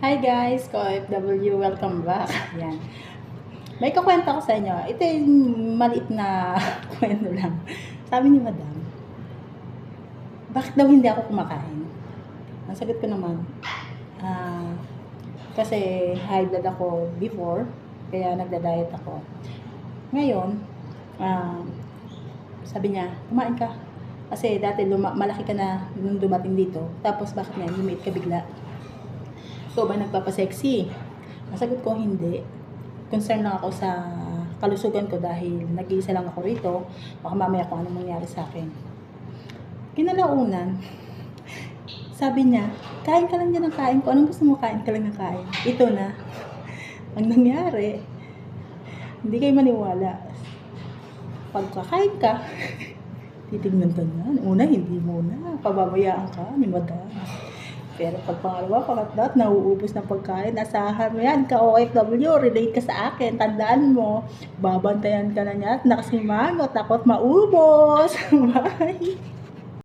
Hi guys, ko-OFW, welcome back. Yan. May kukwento ko sa inyo. Ito yung maliit na kwento lang. Sabi ni Madam, bakit daw hindi ako kumakain? Ang sagot ko naman, kasi high blood ako before, kaya nagda-diet ako. Ngayon, sabi niya, kumain ka. Kasi dati malaki ka na nung dumating dito. Tapos bakit nga, lumiit ka bigla? Ikaw ba nagpapasexy? Ang sagot ko, hindi. Concern lang ako sa kalusugan ko dahil nag-iisa lang ako rito. Baka mamaya kung anong mangyari sa akin. Kinalaunan, sabi niya, kain ka lang dyan ng kain ko. Anong gusto mo, kain ka lang ng kain? Ito na. Ang nangyari, hindi kayo maniwala. Pagkakain ka, titignan ka niyan. Una, hindi muna. Pababayaan ka ni Madam. Pero pag pangalawa, pangatlo, nauubos ng pagkain, asahan mo yan, ka-OFW, relate ka sa akin, tandaan mo, babantayan ka na niya at nakasimangot, takot maubos. Bye!